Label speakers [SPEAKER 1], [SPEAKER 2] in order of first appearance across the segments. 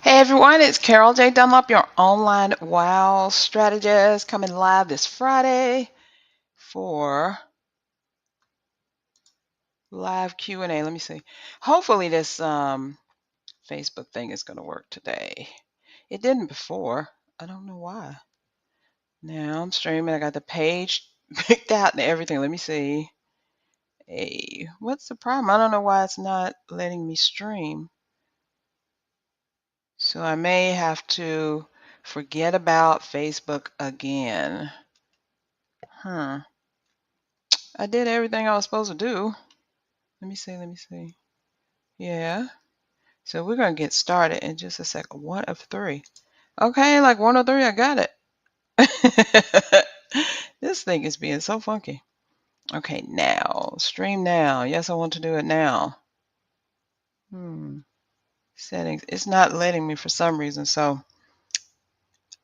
[SPEAKER 1] Hey everyone, it's Carol J. Dunlop, your online WOW strategist, coming live this Friday for live Q&A. Let me see. Hopefully this Facebook thing is going to work today. It didn't before. I don't know why. Now I'm streaming. I got the page picked out and everything. Let me see. Hey, what's the problem? I don't know why it's not letting me stream. So I may have to forget about Facebook again. I did everything I was supposed to do. Let me see. Yeah. So we're going to get started in just a second. One of three. Okay, like one of three, I got it. This thing is being so funky. Okay, now. Stream now. Yes, I want to do it now. Settings. It's not letting me for some reason. So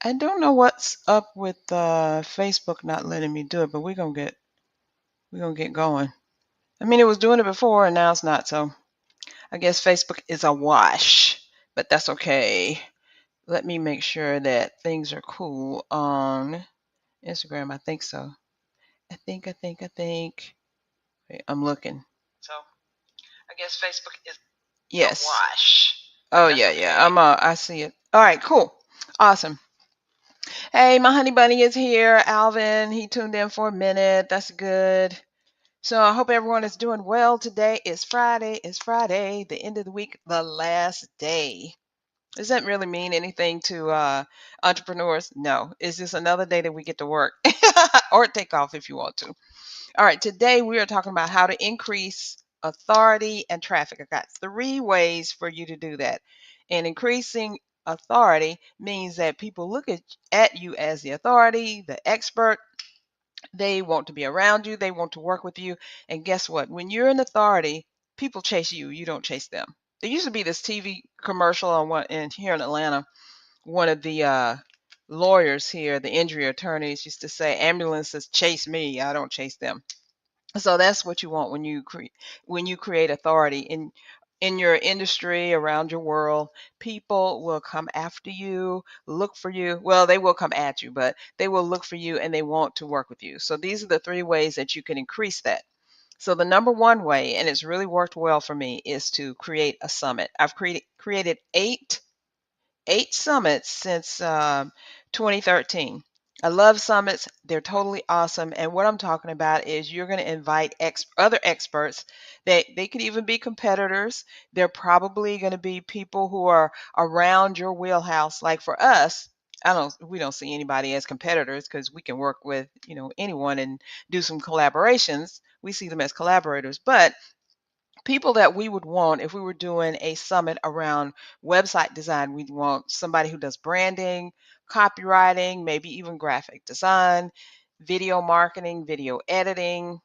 [SPEAKER 1] I don't know what's up with Facebook not letting me do it, but we're gonna get going. I mean, it was doing it before and now it's not, so I guess Facebook is a wash, but that's okay. Let me make sure that things are cool on Instagram. I think so. I think. Wait, I'm looking. So I guess Facebook is yes. A wash. Oh that's yeah, yeah. Okay. I see it. All right, cool. Awesome. Hey, my honey bunny is here. Alvin, he tuned in for a minute. That's good. So I hope everyone is doing well today. It's Friday. It's Friday, the end of the week, the last day. Does that really mean anything to entrepreneurs? No. It's just another day that we get to work or take off if you want to. All right. Today we are talking about how to increase authority and traffic. I got 3 ways for you to do that. And increasing authority means that people look at you as the authority, the expert. They want to be around you. They want to work with you. And guess what? When you're an authority, people chase you. You don't chase them. There used to be this TV commercial on one in here in Atlanta. One of the lawyers here, the injury attorneys, used to say, "Ambulances chase me. I don't chase them." So that's what you want when you create authority in your industry, around your world. People will come after you, look for you. Well, they will come at you, but they will look for you and they want to work with you. So these are the 3 ways that you can increase that. So the number one way, and it's really worked well for me, is to create a summit. I've created eight summits since 2013. I love summits. They're totally awesome. And what I'm talking about is you're going to invite other experts. They could even be competitors. They're probably going to be people who are around your wheelhouse. Like for us, we don't see anybody as competitors because we can work with, anyone and do some collaborations. We see them as collaborators. But people that we would want if we were doing a summit around website design, we'd want somebody who does branding, copywriting, maybe even graphic design, video marketing, video editing.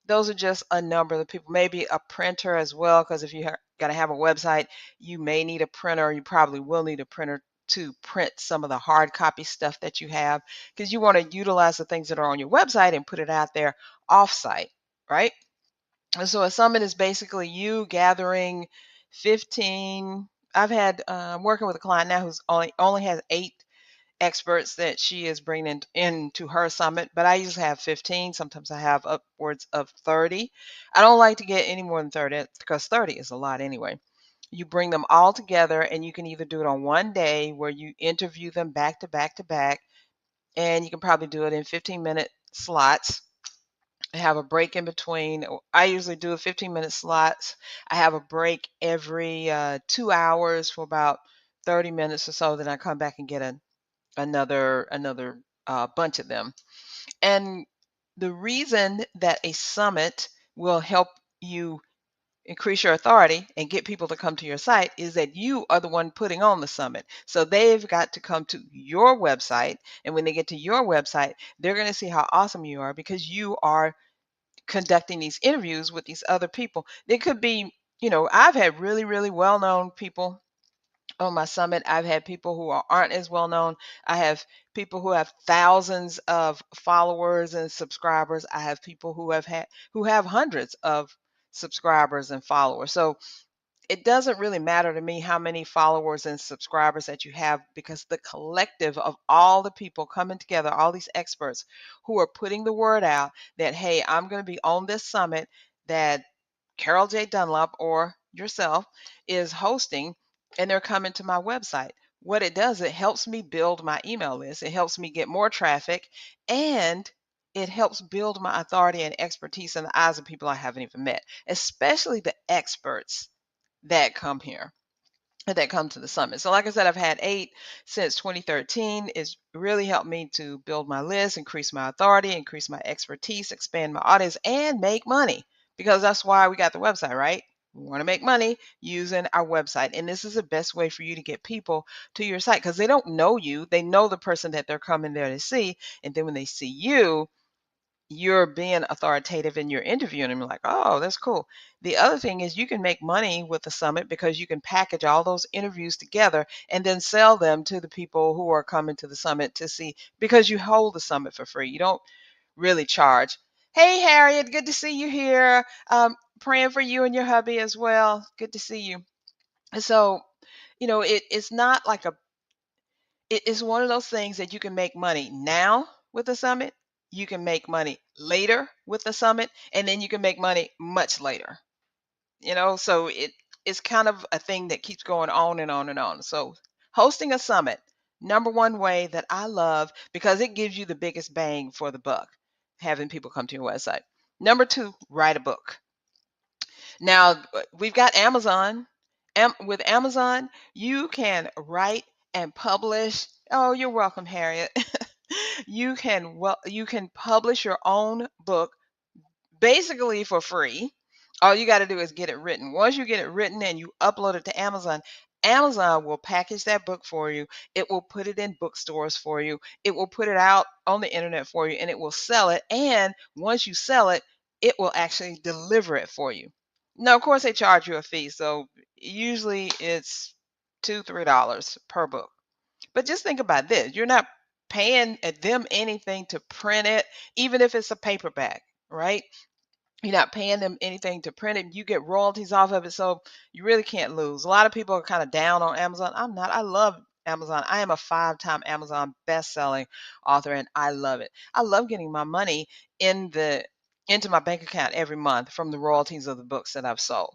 [SPEAKER 1] Those are just a number of the people. Maybe a printer as well, because if you got to have a website, you may need a printer. You probably will need a printer to print some of the hard copy stuff that you have, because you want to utilize the things that are on your website and put it out there off-site, right? So a summit is basically you gathering 15. I've had I'm working with a client now who's only has 8 experts that she is bringing into her summit, but I usually have 15. Sometimes I have upwards of 30. I don't like to get any more than 30 because 30 is a lot anyway. You bring them all together and you can either do it on one day where you interview them back to back to back, and you can probably do it in 15-minute slots. I have a break in between. I usually do a 15-minute slots. I have a break every 2 hours for about 30 minutes or so. Then I come back and get another bunch of them. And the reason that a summit will help you increase your authority and get people to come to your site is that you are the one putting on the summit. So they've got to come to your website. And when they get to your website, they're going to see how awesome you are because you are conducting these interviews with these other people. It could be, I've had really, really well known people on my summit. I've had people who aren't as well known. I have people who have thousands of followers and subscribers. I have people who have hundreds of subscribers and followers. So it doesn't really matter to me how many followers and subscribers that you have, because the collective of all the people coming together, all these experts who are putting the word out that, hey, I'm going to be on this summit that Carol J. Dunlap or yourself is hosting, and they're coming to my website. What it does, it helps me build my email list. It helps me get more traffic, and it helps build my authority and expertise in the eyes of people I haven't even met, especially the experts that come here, that come to the summit. So like I said, I've had 8 since 2013. It's really helped me to build my list, increase my authority, increase my expertise, expand my audience, and make money, because that's why we got the website, right? We want to make money using our website. And this is the best way for you to get people to your site, because they don't know you. They know the person that they're coming there to see. And then when they see you, you're being authoritative and you're interviewing them, like, oh, that's cool. The other thing is you can make money with the summit because you can package all those interviews together and then sell them to the people who are coming to the summit to see, because you hold the summit for free. You don't really charge. Hey, Harriet, good to see you here. Praying for you and your hubby as well. Good to see you. So, it's not like it is one of those things that you can make money now with the summit, you can make money later with the summit, and then you can make money much later. So it's kind of a thing that keeps going on and on and on. So hosting a summit, number one way that I love, because it gives you the biggest bang for the buck, having people come to your website. Number two, write a book. Now, we've got Amazon. With Amazon, you can write and publish. Oh, you're welcome, Harriet. You can publish your own book basically for free. All you got to do is get it written. Once you get it written and you upload it to Amazon, Amazon will package that book for you. It will put it in bookstores for you. It will put it out on the internet for you, and it will sell it. And once you sell it, it will actually deliver it for you. Now, of course, they charge you a fee. So usually it's $2, $3 per book. But just think about this. You're not paying them anything to print it, even if it's a paperback, right? You're not paying them anything to print it. You get royalties off of it, so you really can't lose. A lot of people are kind of down on Amazon. I'm not. I love Amazon. I am a 5-time Amazon best-selling author, and I love it. I love getting my money into my bank account every month from the royalties of the books that I've sold.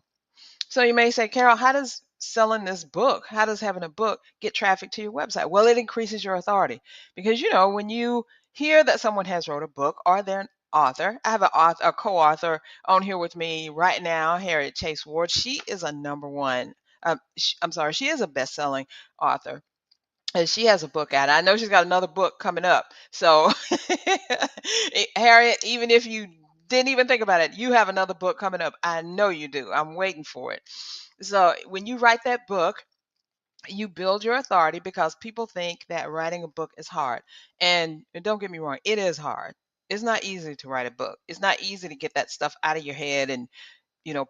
[SPEAKER 1] So you may say, Carol, how does selling this book, how does having a book get traffic to your website? Well, it increases your authority, because when you hear that someone has wrote a book or they're an author. I have a co-author on here with me right now, Harriet Chase Ward. She is a number one. I'm sorry, she is a best-selling author. And she has a book out. I know she's got another book coming up. So, Harriet, even if you didn't even think about it, you have another book coming up. I know you do. I'm waiting for it. So, when you write that book, you build your authority, because people think that writing a book is hard. And don't get me wrong, it is hard. It's not easy to write a book. It's not easy to get that stuff out of your head and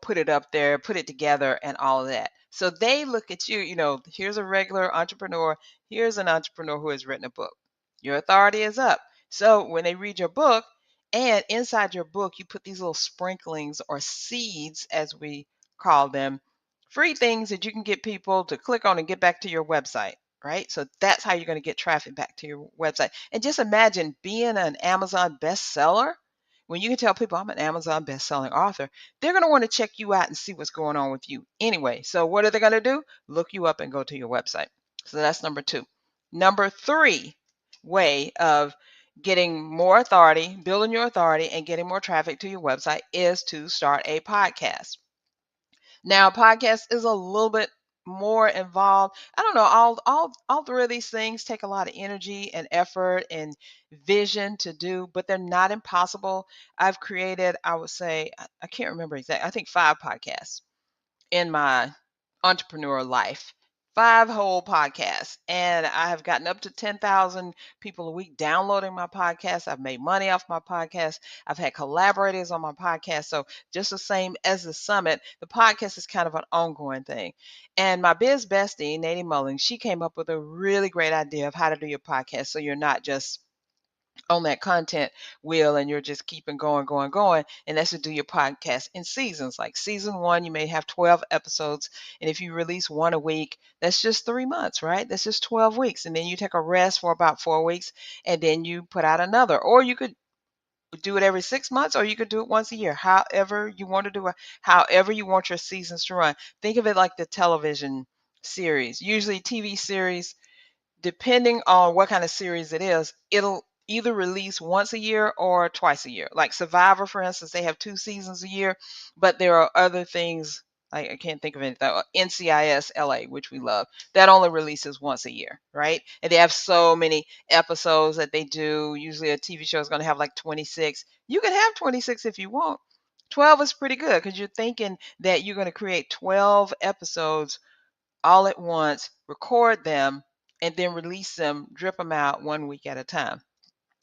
[SPEAKER 1] put it up there, put it together, and all of that. So they look at you, here's a regular entrepreneur, here's an entrepreneur who has written a book. Your authority is up. So when they read your book, and inside your book, you put these little sprinklings or seeds, as we call them, free things that you can get people to click on and get back to your website, right? So that's how you're going to get traffic back to your website. And just imagine being an Amazon bestseller. When you can tell people I'm an Amazon best-selling author, they're going to want to check you out and see what's going on with you anyway. So what are they going to do? Look you up and go to your website. So that's number two. Number three way of getting more authority, building your authority, and getting more traffic to your website is to start a podcast. Now, podcast is a little bit more involved. I don't know. All three of these things take a lot of energy and effort and vision to do, but they're not impossible. I've created, I would say, I can't remember exactly. I think 5 podcasts in my entrepreneur life. 5 whole podcasts. And I have gotten up to 10,000 people a week downloading my podcast. I've made money off my podcast. I've had collaborators on my podcast. So just the same as the summit, the podcast is kind of an ongoing thing. And my biz bestie, Nadine Mullins, she came up with a really great idea of how to do your podcast, so you're not just on that content wheel, and you're just keeping going, going, going. And that's to do your podcast in seasons. Like season one, you may have 12 episodes. And if you release one a week, that's just 3 months, right? That's just 12 weeks. And then you take a rest for about 4 weeks, and then you put out another. Or you could do it every 6 months, or you could do it once a year, however you want to do it, however you want your seasons to run. Think of it like the television series. Usually TV series, depending on what kind of series it is, it'll either release once a year or twice a year. Like Survivor, for instance, they have 2 seasons a year, but there are other things. I can't think of anything. NCIS LA, which we love, that only releases once a year, right? And they have so many episodes that they do. Usually a TV show is going to have like 26. You can have 26 if you want. 12 is pretty good because you're thinking that you're going to create 12 episodes all at once, record them, and then release them, drip them out 1 week at a time.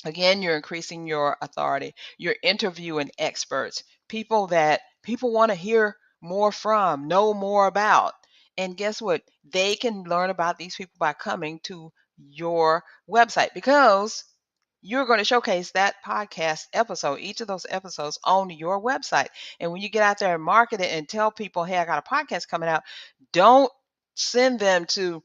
[SPEAKER 1] Again, you're increasing your authority. You're interviewing experts, people that people want to hear more from, know more about. And guess what? They can learn about these people by coming to your website because you're going to showcase that podcast episode, each of those episodes on your website. And when you get out there and market it and tell people, hey, I got a podcast coming out, don't send them to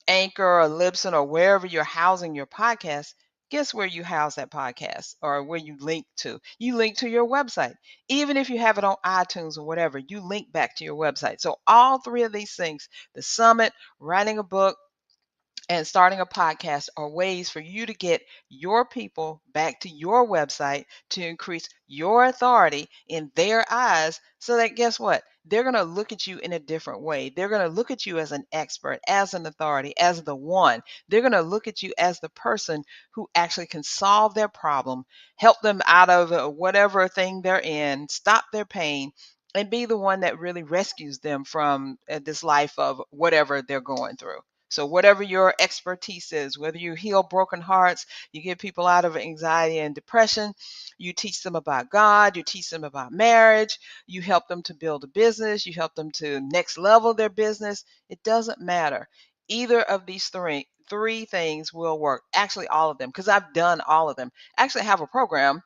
[SPEAKER 1] Anchor or Libsyn or wherever you're housing your podcast. Guess where you house that podcast or where you link to? You link to your website. Even if you have it on iTunes or whatever, you link back to your website. So all three of these things, the summit, writing a book, and starting a podcast are ways for you to get your people back to your website to increase your authority in their eyes so that guess what? They're going to look at you in a different way. They're going to look at you as an expert, as an authority, as the one. They're going to look at you as the person who actually can solve their problem, help them out of whatever thing they're in, stop their pain, and be the one that really rescues them from this life of whatever they're going through. So whatever your expertise is, whether you heal broken hearts, you get people out of anxiety and depression, you teach them about God, you teach them about marriage, you help them to build a business, you help them to next level their business. It doesn't matter. Either of these three things will work. Actually, all of them, because I've done all of them. Actually, I have a program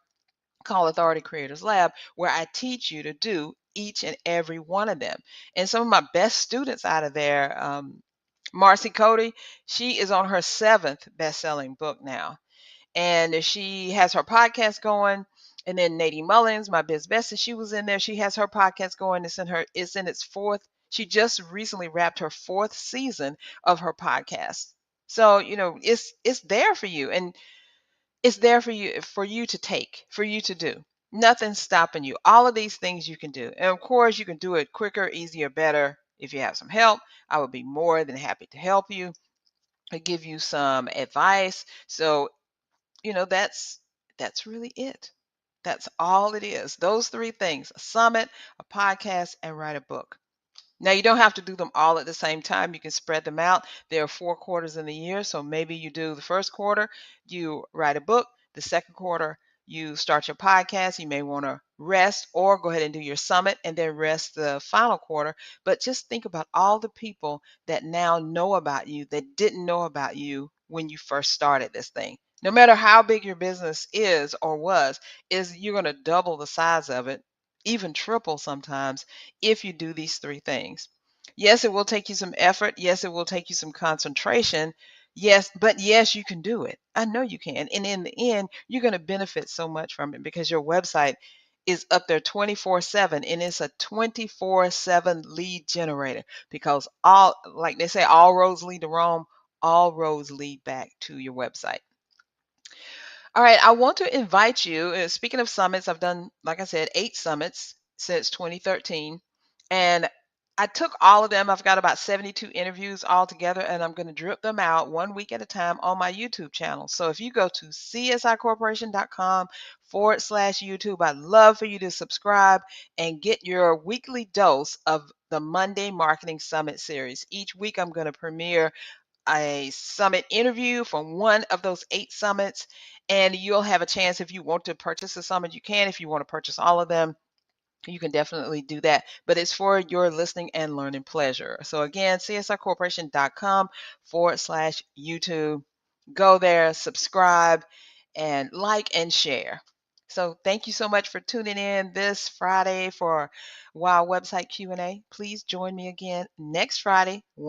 [SPEAKER 1] called Authority Creators Lab where I teach you to do each and every one of them. And some of my best students out of there, Marcy Cody, she is on her 7th best-selling book now. And she has her podcast going. And then Nadine Mullins, my biz bestie, she was in there. She has her podcast going. It's in its 4th. She just recently wrapped her 4th season of her podcast. So, it's there for you. And it's there for you to take, for you to do. Nothing's stopping you. All of these things you can do. And of course, you can do it quicker, easier, better if you have some help. I would be more than happy to help you. I give you some advice. So, that's really it. That's all it is. Those three things: a summit, a podcast, and write a book. Now, you don't have to do them all at the same time. You can spread them out. There are 4 quarters in the year. So maybe you do the first quarter, you write a book. The second quarter, you start your podcast. You may want to rest or go ahead and do your summit and then rest the final quarter. But just think about all the people that now know about you that didn't know about you when you first started this thing. No matter how big your business is or was, is you're going to double the size of it, even triple sometimes if you do these three things. Yes, it will take you some effort. Yes, it will take you some concentration. Yes, but yes, you can do it. I know you can. And in the end, you're going to benefit so much from it because your website is up there 24/7 and it's a 24/7 lead generator because like they say, all roads lead to Rome, all roads lead back to your website. All right, I want to invite you. Speaking of summits, I've done, like I said, 8 summits since 2013. And I took all of them. I've got about 72 interviews all together, and I'm going to drip them out 1 week at a time on my YouTube channel. So if you go to csicorporation.com/YouTube, I'd love for you to subscribe and get your weekly dose of the Monday Marketing Summit series. Each week, I'm going to premiere a summit interview from one of those 8 summits, and you'll have a chance. If you want to purchase a summit, you can. If you want to purchase all of them, you can definitely do that, but it's for your listening and learning pleasure. So again, csicorporation.com/YouTube. Go there, subscribe, and like and share. So thank you so much for tuning in this Friday for Wow Website Q&A. Please join me again next Friday.